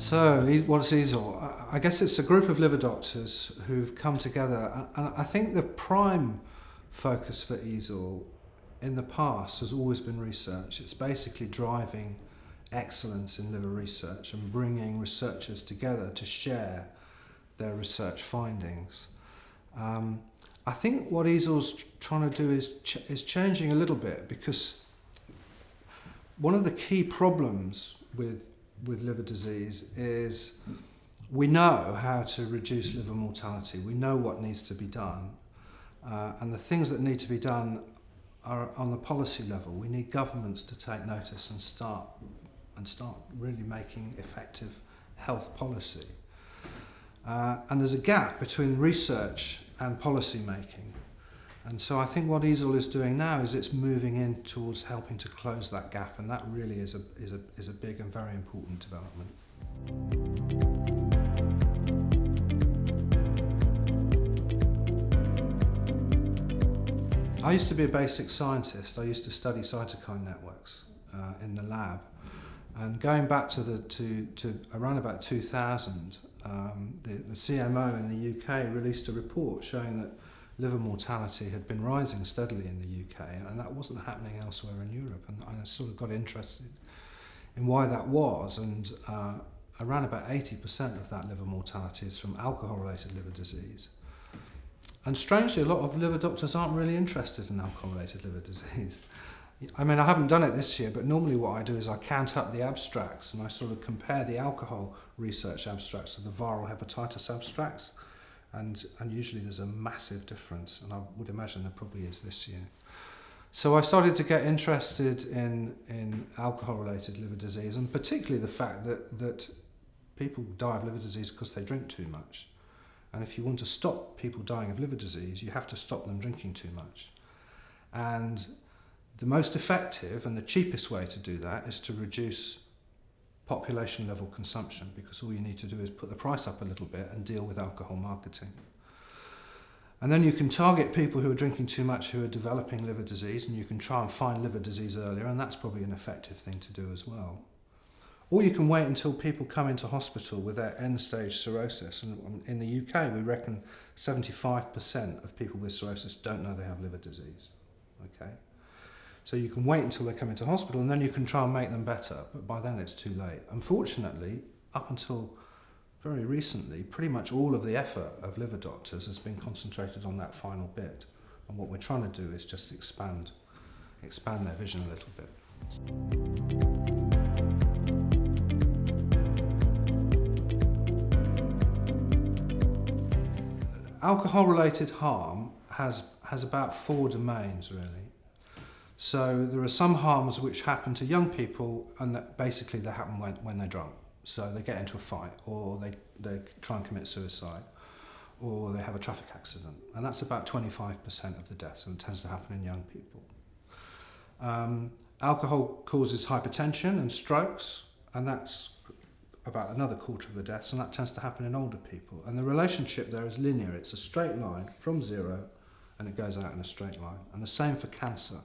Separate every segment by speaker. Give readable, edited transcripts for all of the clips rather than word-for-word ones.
Speaker 1: So, what's EASL? I guess it's a group of liver doctors who've come together, and I think the prime focus for EASL in the past has always been research. It's basically driving excellence in liver research and bringing researchers together to share their research findings. I think what EASL's trying to do is changing a little bit, because one of the key problems with liver disease is we know how to reduce liver mortality. We know what needs to be done, and the things that need to be done are on the policy level. We need governments to take notice and start really making effective health policy. And there's a gap between research and policy making. And so I think what EASL is doing now is it's moving in towards helping to close that gap, and that really is a big and very important development. I used to be a basic scientist. I used to study cytokine networks in the lab, and going back to around about 2000, the CMO in the UK released a report showing that liver mortality had been rising steadily in the UK, and that wasn't happening elsewhere in Europe. And I sort of got interested in why that was, and around about 80% of that liver mortality is from alcohol-related liver disease. And strangely, a lot of liver doctors aren't really interested in alcohol-related liver disease. I mean, I haven't done it this year, but normally what I do is I count up the abstracts and I sort of compare the alcohol research abstracts to the viral hepatitis abstracts. And usually there's a massive difference, and I would imagine there probably is this year. So I started to get interested in alcohol-related liver disease, and particularly the fact that people die of liver disease because they drink too much. And if you want to stop people dying of liver disease, you have to stop them drinking too much. And the most effective and the cheapest way to do that is to reduce population level consumption, because all you need to do is put the price up a little bit and deal with alcohol marketing. And then you can target people who are drinking too much, who are developing liver disease, and you can try and find liver disease earlier, and that's probably an effective thing to do as well. Or you can wait until people come into hospital with their end-stage cirrhosis. And in the UK, we reckon 75% of people with cirrhosis don't know they have liver disease. Okay? So you can wait until they come into hospital, and then you can try and make them better, but by then it's too late. Unfortunately, up until very recently, pretty much all of the effort of liver doctors has been concentrated on that final bit. And what we're trying to do is just expand their vision a little bit. Alcohol-related harm has about 4 domains, really. So there are some harms which happen to young people, and that basically they happen when they're drunk. So they get into a fight, or they try and commit suicide, or they have a traffic accident. And that's about 25% of the deaths, and it tends to happen in young people. Alcohol causes hypertension and strokes, and that's about another quarter of the deaths, and that tends to happen in older people. And the relationship there is linear. It's a straight line from 0, and it goes out in a straight line. And the same for cancer.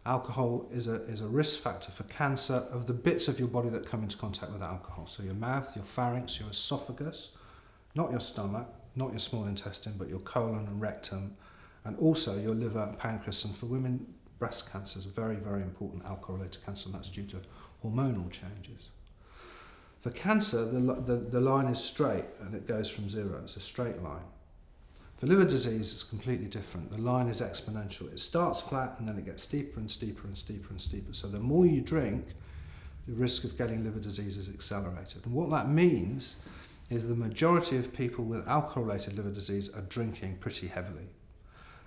Speaker 1: Alcohol is a risk factor for cancer of the bits of your body that come into contact with alcohol. So your mouth, your pharynx, your esophagus, not your stomach, not your small intestine, but your colon and rectum, and also your liver and pancreas. And for women, breast cancer is a very, very important alcohol-related cancer, and that's due to hormonal changes. For cancer, the line is straight, and it goes from 0. It's a straight line. For liver disease, it's completely different. The line is exponential. It starts flat, and then it gets steeper and steeper and steeper and steeper. So the more you drink, the risk of getting liver disease is accelerated. And what that means is the majority of people with alcohol-related liver disease are drinking pretty heavily.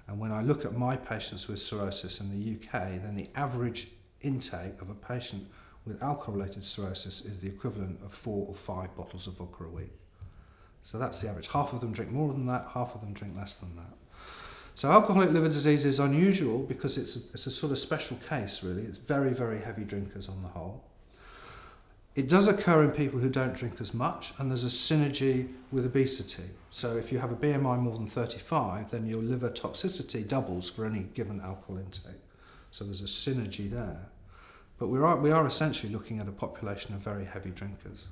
Speaker 1: And when I look at my patients with cirrhosis in the UK, then the average intake of a patient with alcohol-related cirrhosis is the equivalent of 4 or 5 bottles of vodka a week. So that's the average. Half of them drink more than that, half of them drink less than that. So alcoholic liver disease is unusual because it's a sort of special case, really. It's very, very heavy drinkers on the whole. It does occur in people who don't drink as much, and there's a synergy with obesity. So if you have a BMI more than 35, then your liver toxicity doubles for any given alcohol intake. So there's a synergy there. But we are essentially looking at a population of very heavy drinkers.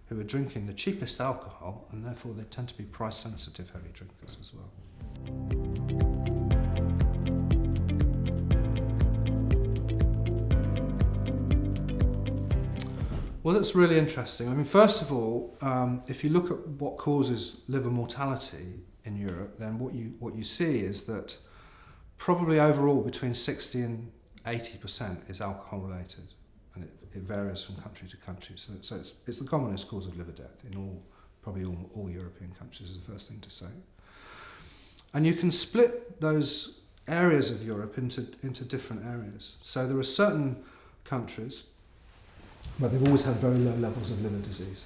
Speaker 1: who are drinking the cheapest alcohol, and therefore they tend to be price-sensitive heavy drinkers as well. Well, that's really interesting. I mean, first of all, if you look at what causes liver mortality in Europe, then what you see is that probably overall between 60 and 80% is alcohol related, and it varies from country to country. So it's the commonest cause of liver death in probably all European countries, is the first thing to say. And you can split those areas of Europe into different areas. So there are certain countries where they've always had very low levels of liver disease.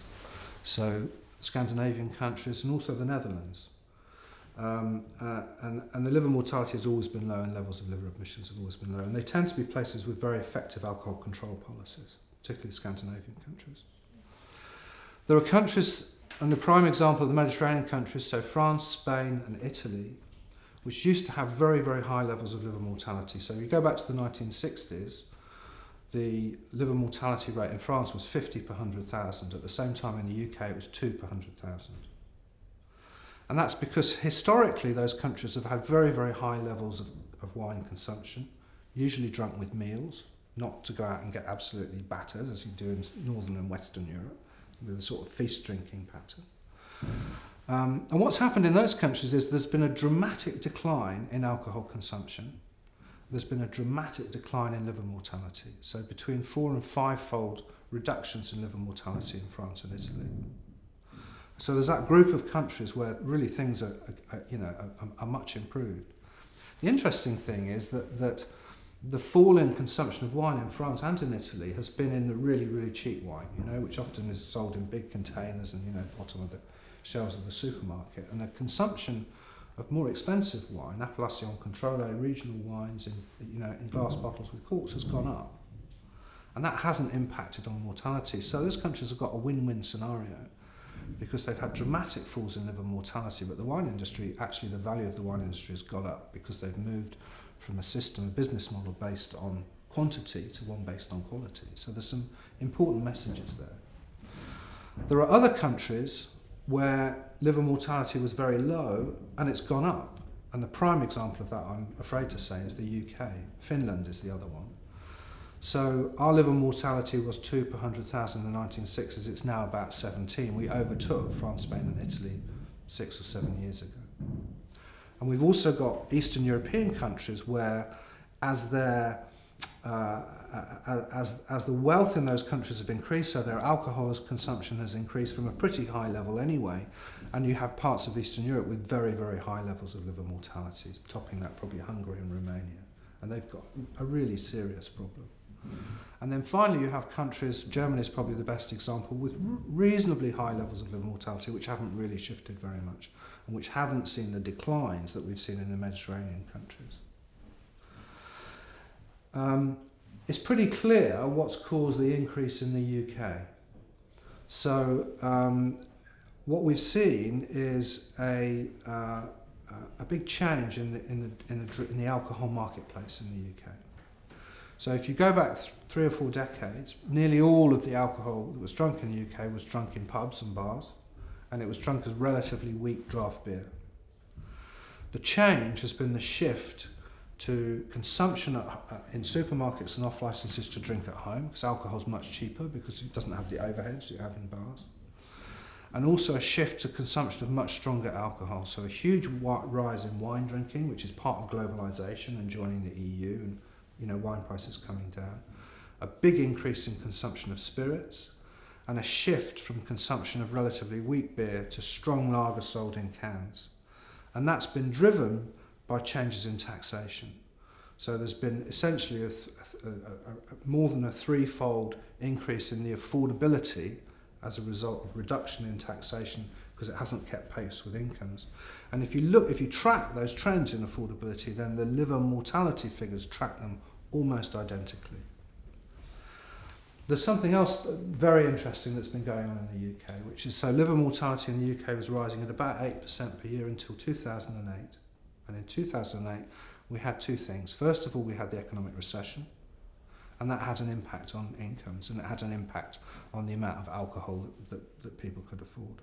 Speaker 1: So Scandinavian countries and also the Netherlands. And the liver mortality has always been low and levels of liver admissions have always been low. And they tend to be places with very effective alcohol control policies, particularly Scandinavian countries. There are countries, and the prime example of the Mediterranean countries, so France, Spain and Italy, which used to have very, very high levels of liver mortality. So you go back to the 1960s, the liver mortality rate in France was 50 per 100,000. At the same time in the UK it was 2 per 100,000. And that's because historically those countries have had very, very high levels of wine consumption, usually drunk with meals, not to go out and get absolutely battered as you do in Northern and Western Europe, with a sort of feast drinking pattern. And what's happened in those countries is there's been a dramatic decline in alcohol consumption. There's been a dramatic decline in liver mortality. So between 4- and 5-fold reductions in liver mortality in France and Italy. So there's that group of countries where really things are much improved. The interesting thing is that the fall in consumption of wine in France and in Italy has been in the really, really cheap wine, which often is sold in big containers and, bottom of the shelves of the supermarket. And the consumption of more expensive wine, Appellation Contrôlée, regional wines in glass bottles with corks, has gone up. And that hasn't impacted on mortality. So those countries have got a win-win scenario because they've had dramatic falls in liver mortality, but the wine industry, actually the value of the wine industry has gone up because they've moved from a business model based on quantity to one based on quality. So there's some important messages there. There are other countries where liver mortality was very low and it's gone up. And the prime example of that, I'm afraid to say, is the UK. Finland is the other one. So our liver mortality was 2 per 100,000 in the 1960s. It's now about 17. We overtook France, Spain and Italy 6 or 7 years ago. And we've also got Eastern European countries where as the wealth in those countries have increased, so their alcohol consumption has increased from a pretty high level anyway, and you have parts of Eastern Europe with very, very high levels of liver mortality, topping that probably Hungary and Romania, and they've got a really serious problem. And then finally you have countries, Germany is probably the best example, with reasonably high levels of liver mortality which haven't really shifted very much and which haven't seen the declines that we've seen in the Mediterranean countries. It's pretty clear what's caused the increase in the UK. So what we've seen is a big change in the alcohol marketplace in the UK. So if you go back 3 or 4 decades, nearly all of the alcohol that was drunk in the UK was drunk in pubs and bars, and it was drunk as relatively weak draft beer. The change has been the shift to consumption in supermarkets and off licenses to drink at home, because alcohol is much cheaper because it doesn't have the overheads you have in bars. And also a shift to consumption of much stronger alcohol. So a huge rise in wine drinking, which is part of globalization and joining the EU, and wine prices coming down. A big increase in consumption of spirits, and a shift from consumption of relatively weak beer to strong lager sold in cans. And that's been driven by changes in taxation. So there's been essentially more than a 3-fold increase in the affordability as a result of reduction in taxation because it hasn't kept pace with incomes. And if you track those trends in affordability, then the liver mortality figures track them almost identically. There's something else very interesting that's been going on in the UK, which is so liver mortality in the UK was rising at about 8% per year until 2008. And in 2008, we had 2 things. First of all, we had the economic recession. And that had an impact on incomes, and it had an impact on the amount of alcohol that people could afford.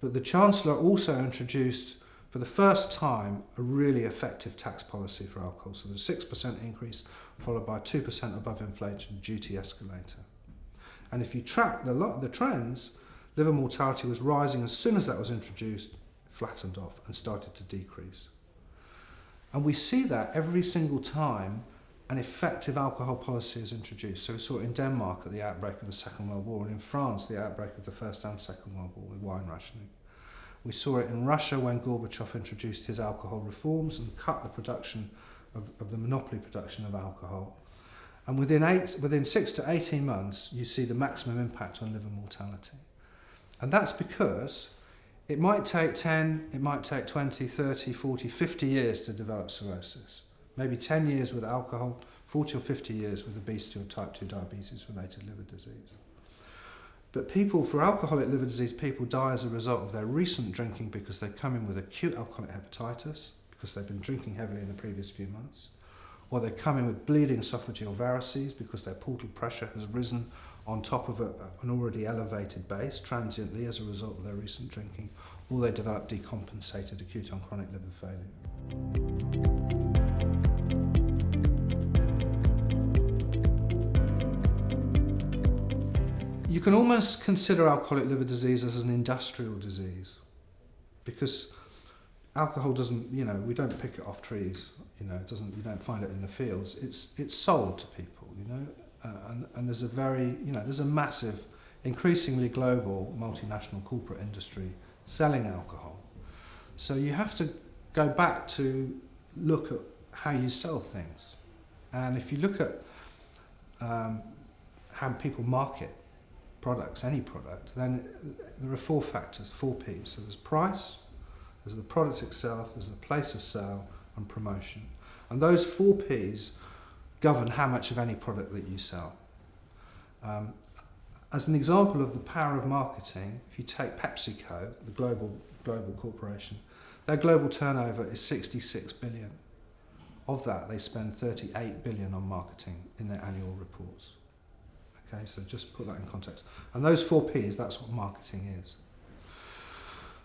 Speaker 1: But the Chancellor also introduced, for the first time, a really effective tax policy for alcohol. So there's a 6% increase, followed by a 2% above inflation duty escalator. And if you track the trends, liver mortality was rising as soon as that was introduced, flattened off and started to decrease. And we see that every single time an effective alcohol policy is introduced. So we saw it in Denmark at the outbreak of the Second World War, and in France, the outbreak of the First and Second World War with wine rationing. We saw it in Russia when Gorbachev introduced his alcohol reforms and cut the production of the monopoly production of alcohol. And within 6 to 18 months, you see the maximum impact on liver mortality. And that's because it might take 10, it might take 20, 30, 40, 50 years to develop cirrhosis. Maybe 10 years with alcohol, 40 or 50 years with obesity or type 2 diabetes-related liver disease. But for alcoholic liver disease, people die as a result of their recent drinking because they come in with acute alcoholic hepatitis, because they've been drinking heavily in the previous few months, or they come in with bleeding esophageal varices because their portal pressure has risen on top of an already elevated base transiently as a result of their recent drinking, or they develop decompensated acute on chronic liver failure. You can almost consider alcoholic liver disease as an industrial disease, because alcohol doesn't, we don't pick it off trees, you don't find it in the fields. It's sold to people, and there's there's a massive, increasingly global multinational corporate industry selling alcohol. So you have to go back to look at how you sell things. And if you look at how people market products, any product, then there are 4 factors, 4 P's. So there's price, there's the product itself, there's the place of sale, and promotion. And those 4 P's govern how much of any product that you sell. As an example of the power of marketing, if you take PepsiCo, the global corporation, their global turnover is 66 billion. Of that, they spend 38 billion on marketing in their annual reports. Okay, so just put that in context. And those 4 P's, that's what marketing is.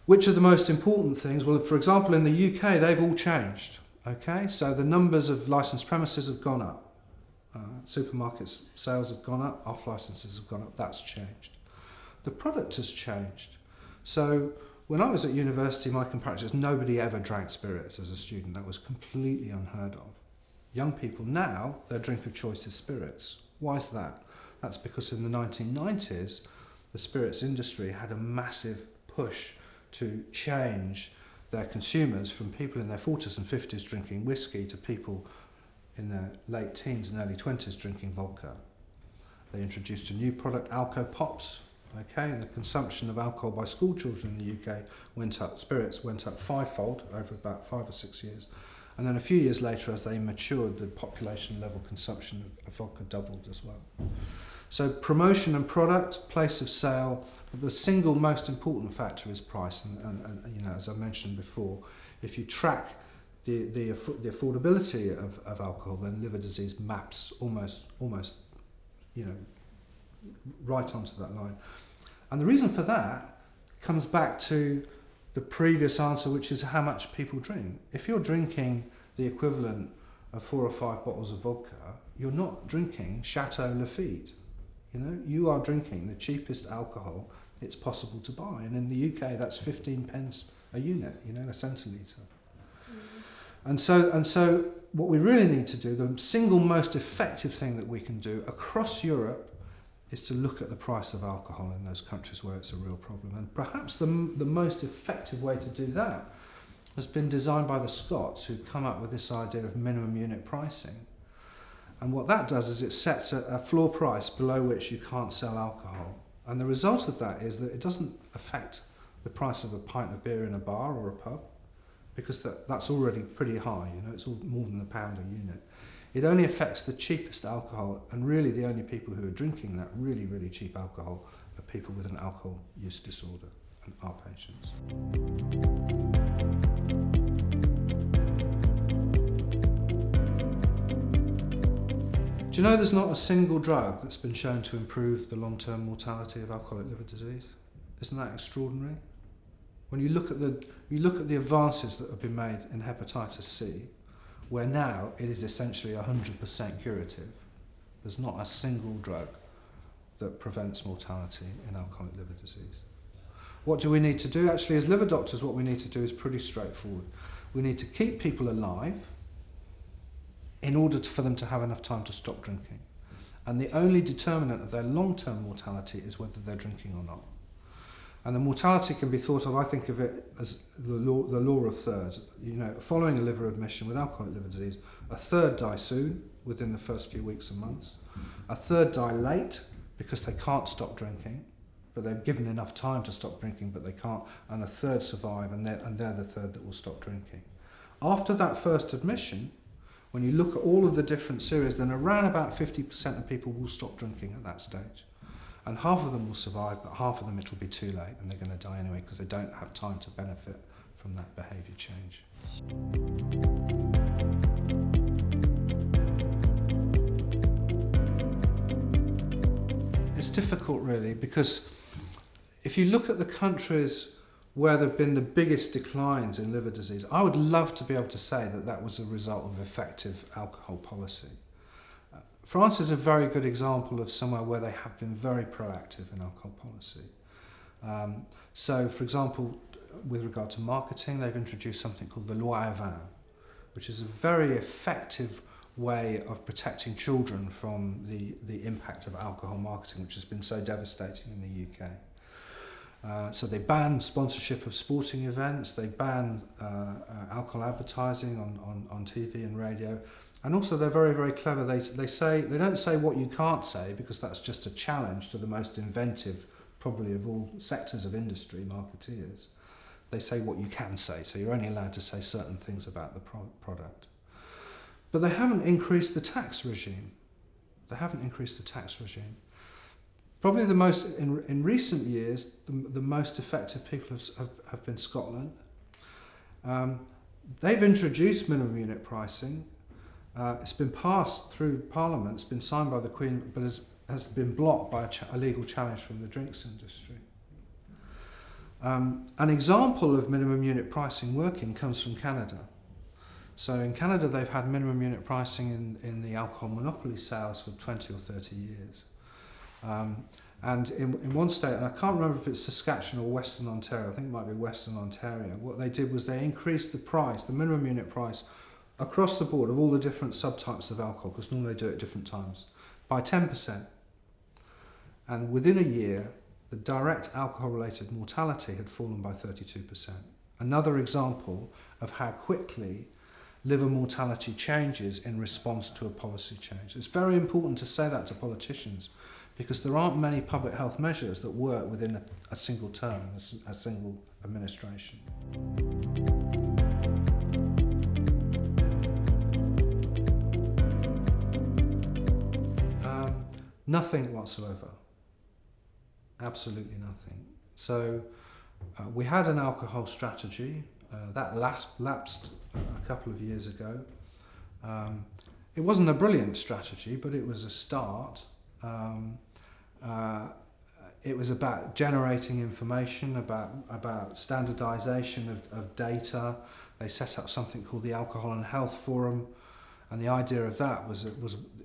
Speaker 1: Which are the most important things? Well, for example, in the UK, they've all changed. Okay, so the numbers of licensed premises have gone up. Supermarkets sales have gone up, off licenses have gone up, that's changed. The product has changed. So when I was at university, my comparative, nobody ever drank spirits as a student. That was completely unheard of. Young people now, their drink of choice is spirits. Why is that? That's because in the 1990s, the spirits industry had a massive push to change their consumers from people in their 40s and 50s drinking whiskey to people in their late teens and early 20s drinking vodka. They introduced a new product, Alco Pops, and the consumption of alcohol by school children in the UK went up, spirits went up 5-fold over about 5 or 6 years. And then a few years later, as they matured, the population level consumption of vodka doubled as well. So promotion and product, place of sale, the single most important factor is price. And as I mentioned before, if you track the affordability of alcohol, then liver disease maps almost right onto that line. And the reason for that comes back to the previous answer, which is how much people drink. If you're drinking the equivalent of 4 or 5 bottles of vodka, you're not drinking Chateau Lafite. You are drinking the cheapest alcohol it's possible to buy. And in the UK, that's 15 pence a unit, a centilitre. And so what we really need to do, the single most effective thing that we can do across Europe, is to look at the price of alcohol in those countries where it's a real problem. And perhaps the most effective way to do that has been designed by the Scots, who've come up with this idea of minimum unit pricing. And what that does is it sets a floor price below which you can't sell alcohol. And the result of that is that it doesn't affect the price of a pint of beer in a bar or a pub, because that's already pretty high, it's all more than £1 a unit. It only affects the cheapest alcohol, and really the only people who are drinking that really, really cheap alcohol are people with an alcohol use disorder and our patients. Do you know there's not a single drug that's been shown to improve the long-term mortality of alcoholic liver disease? Isn't that extraordinary? When you look at the advances that have been made in hepatitis C, where now it is essentially 100% curative, there's not a single drug that prevents mortality in alcoholic liver disease. What do we need to do? Actually, as liver doctors, what we need to do is pretty straightforward. We need to keep people alive in order for them to have enough time to stop drinking. And the only determinant of their long-term mortality is whether they're drinking or not. And the mortality can be thought of, I think of it as the law of thirds. You know, following a liver admission with alcoholic liver disease, a third die soon, within the first few weeks and months. A third die late, because they can't stop drinking, but they're given enough time to stop drinking, but they can't. And a third survive, and they're the third that will stop drinking. After that first admission, when you look at all of the different series, then around about 50% of people will stop drinking at that stage. And half of them will survive, but half of them it'll be too late and they're going to die anyway because they don't have time to benefit from that behaviour change. It's difficult really, because if you look at the countries where there have been the biggest declines in liver disease, I would love to be able to say that that was a result of effective alcohol policy. France is a very good example of somewhere where they have been very proactive in alcohol policy. So, for example, with regard to marketing, they've introduced something called the Loi Vin, which is a very effective way of protecting children from the impact of alcohol marketing, which has been so devastating in the UK. So they ban sponsorship of sporting events, they ban alcohol advertising on TV and radio, and also they're very, very clever. They don't say what you can't say, because that's just a challenge to the most inventive, probably of all sectors of industry, marketeers. They say what you can say, so you're only allowed to say certain things about the product. But they haven't increased the tax regime. Probably the most, in recent years, the most effective people have been Scotland. They've introduced minimum unit pricing. It's been passed through Parliament, it's been signed by the Queen, but has been blocked by a legal challenge from the drinks industry. An example of minimum unit pricing working comes from Canada. So in Canada, they've had minimum unit pricing in the alcohol monopoly sales for 20 or 30 years. And in one state, and I can't remember if it's Saskatchewan or Western Ontario, I think it might be Western Ontario, what they did was they increased the price, the minimum unit price, across the board of all the different subtypes of alcohol, because normally they do it at different times, by 10%. And within a year, the direct alcohol-related mortality had fallen by 32%. Another example of how quickly liver mortality changes in response to a policy change. It's very important to say that to politicians, because there aren't many public health measures that work within a single term, a single administration. Nothing whatsoever. Absolutely nothing. So we had an alcohol strategy that lapsed a couple of years ago. It wasn't a brilliant strategy, but it was a start. It was about generating information, about standardization of data. They set up something called the Alcohol and Health Forum, and the idea of that was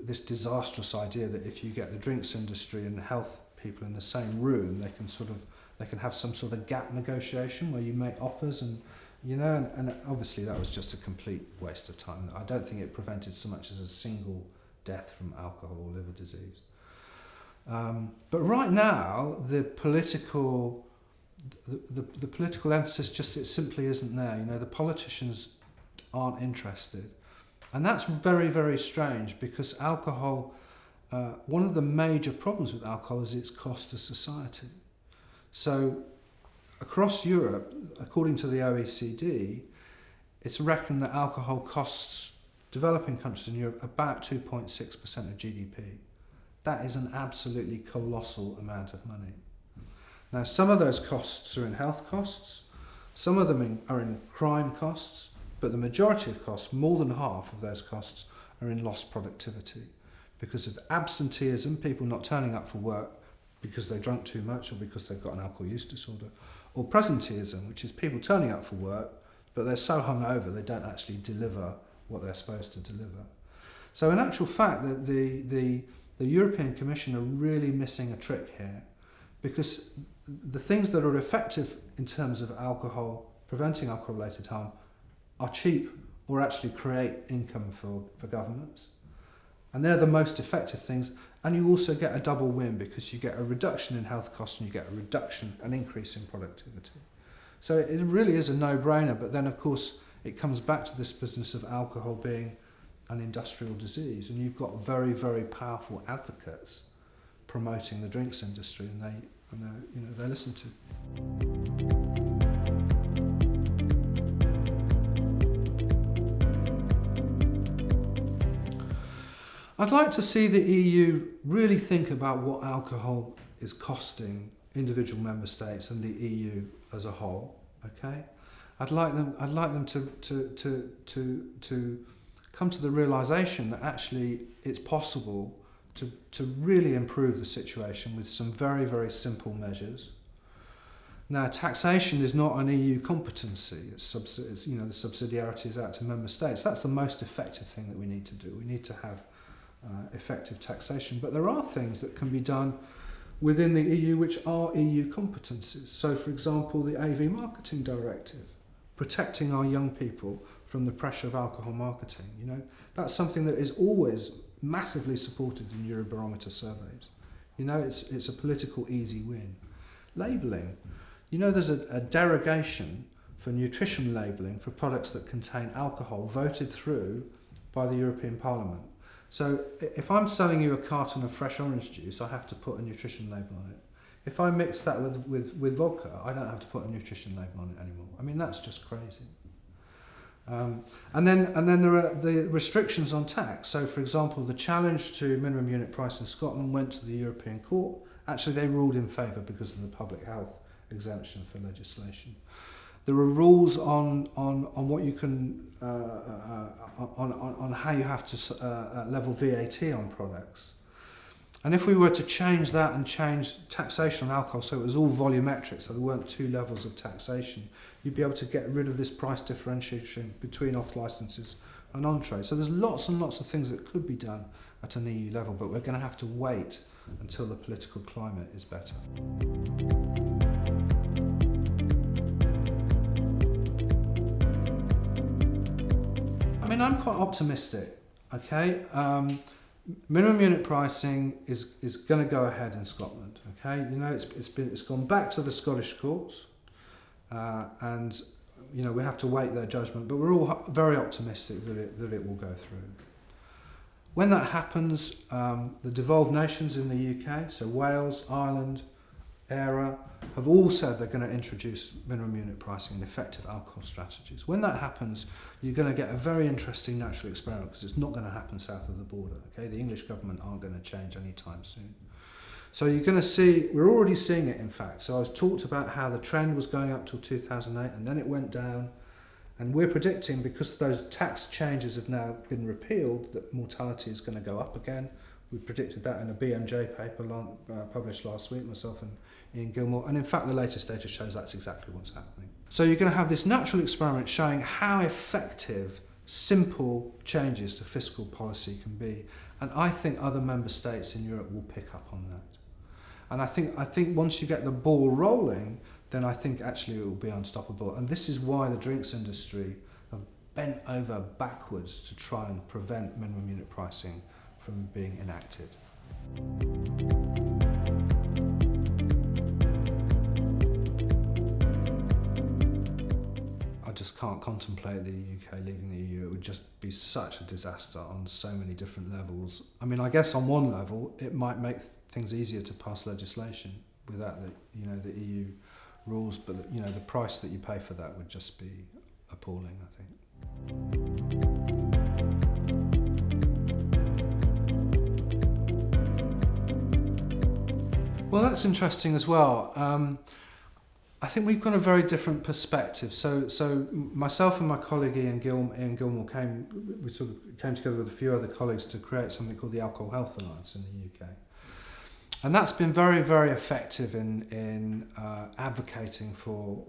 Speaker 1: this disastrous idea that if you get the drinks industry and health people in the same room, they can have some sort of gap negotiation where you make offers, and and obviously that was just a complete waste of time. I don't think it prevented so much as a single death from alcohol or liver disease. But right now, the political emphasis it simply isn't there. The politicians aren't interested. And that's very, very strange, because alcohol, one of the major problems with alcohol is its cost to society. So across Europe, according to the OECD, it's reckoned that alcohol costs developing countries in Europe about 2.6% of GDP. That is an absolutely colossal amount of money. Now, some of those costs are in health costs, some of them are in crime costs, but the majority of costs, more than half of those costs, are in lost productivity, because of absenteeism, people not turning up for work because they drunk too much or because they've got an alcohol use disorder, or presenteeism, which is people turning up for work but they're so hungover they don't actually deliver what they're supposed to deliver. So in actual fact, the European Commission are really missing a trick here, because the things that are effective in terms of alcohol, preventing alcohol-related harm, are cheap or actually create income for governments. And they're the most effective things. And you also get a double win, because you get a reduction in health costs and you get an increase in productivity. So it really is a no-brainer. But then, of course, it comes back to this business of alcohol being an industrial disease. And you've got very, very powerful advocates promoting the drinks industry, and they listen to. I'd like to see the EU really think about what alcohol is costing individual member states and the EU as a whole. Okay, I'd like them to come to the realization that actually it's possible to really improve the situation with some very, very simple measures. Now, taxation is not an EU competency. The subsidiarity is out to member states. That's the most effective thing that we need to do. We need to have effective taxation. But there are things that can be done within the EU which are EU competencies. So, for example, the AV Marketing Directive, protecting our young people from the pressure of alcohol marketing. That's something that is always massively supported in Eurobarometer surveys. It's a political easy win. Labelling. There's a derogation for nutrition labelling for products that contain alcohol voted through by the European Parliament. So if I'm selling you a carton of fresh orange juice, I have to put a nutrition label on it. If I mix that with vodka, I don't have to put a nutrition label on it anymore. I mean, that's just crazy. And then there are the restrictions on tax. So, for example, the challenge to minimum unit price in Scotland went to the European Court. Actually, they ruled in favour because of the public health exemption for legislation. There are rules on what you can on how you have to level VAT on products. And if we were to change that and change taxation on alcohol so it was all volumetric, so there weren't two levels of taxation, you'd be able to get rid of this price differentiation between off-licences and on-trade. So there's lots and lots of things that could be done at an EU level, but we're going to have to wait until the political climate is better. I mean, I'm quite optimistic, okay? Minimum unit pricing is going to go ahead in Scotland, okay? It's gone back to the Scottish courts, and we have to wait their judgment, but we're all very optimistic that it will go through. When that happens, the devolved nations in the UK, so Wales, Ireland, ERA, have all said they're going to introduce minimum unit pricing and effective alcohol strategies. When that happens, you're going to get a very interesting natural experiment, because it's not going to happen south of the border. Okay, the English government aren't going to change anytime soon. So you're going to see, we're already seeing it in fact. So I was talked about how the trend was going up till 2008 and then it went down. And we're predicting, because those tax changes have now been repealed, that mortality is going to go up again. We predicted that in a BMJ paper published last week, myself and Ian Gilmore. And in fact, the latest data shows that's exactly what's happening. So you're going to have this natural experiment showing how effective simple changes to fiscal policy can be. And I think other member states in Europe will pick up on that. And I think once you get the ball rolling, then I think actually it will be unstoppable. And this is why the drinks industry have bent over backwards to try and prevent minimum unit pricing from being enacted. I just can't contemplate the UK leaving the EU. It would just be such a disaster on so many different levels. I mean, I guess on one level, it might make things easier to pass legislation without the EU rules, but the price that you pay for that would just be appalling, I think. Well, that's interesting as well. I think we've got a very different perspective. So myself and my colleague Ian Gilmore came together with a few other colleagues to create something called the Alcohol Health Alliance in the UK. And that's been very, very effective in advocating for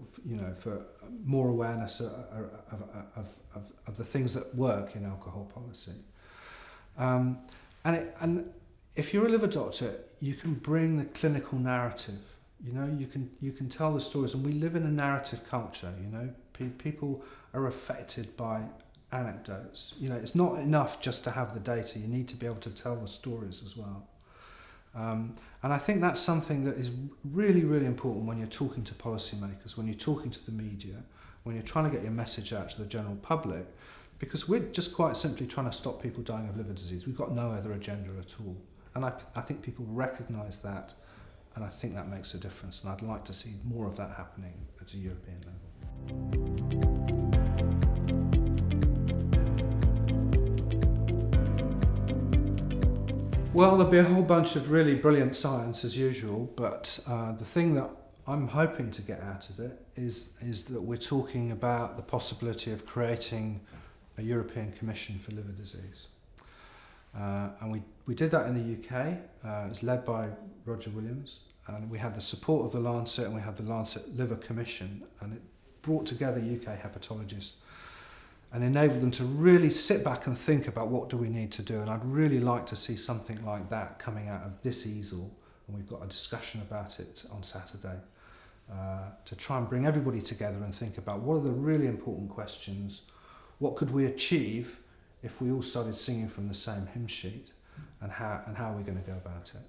Speaker 1: more awareness of the things that work in alcohol policy. And if you're a liver doctor, you can bring the clinical narrative. You can tell the stories, and we live in a narrative culture. People are affected by anecdotes. It's not enough just to have the data. You need to be able to tell the stories as well. And I think that's something that is really, really important when you're talking to policymakers, when you're talking to the media, when you're trying to get your message out to the general public, because we're just quite simply trying to stop people dying of liver disease. We've got no other agenda at all. And I think people recognise that, and I think that makes a difference. And I'd like to see more of that happening at a European level. Well, there'll be a whole bunch of really brilliant science as usual, but the thing that I'm hoping to get out of it is that we're talking about the possibility of creating a European Commission for liver disease. And we did that in the UK. It was led by Roger Williams, and we had the support of the Lancet, and we had the Lancet Liver Commission, and it brought together UK hepatologists and enabled them to really sit back and think about what do we need to do. And I'd really like to see something like that coming out of this EASL, and we've got a discussion about it on Saturday, to try and bring everybody together and think about what are the really important questions, what could we achieve if we all started singing from the same hymn sheet, and how are we going to go about it.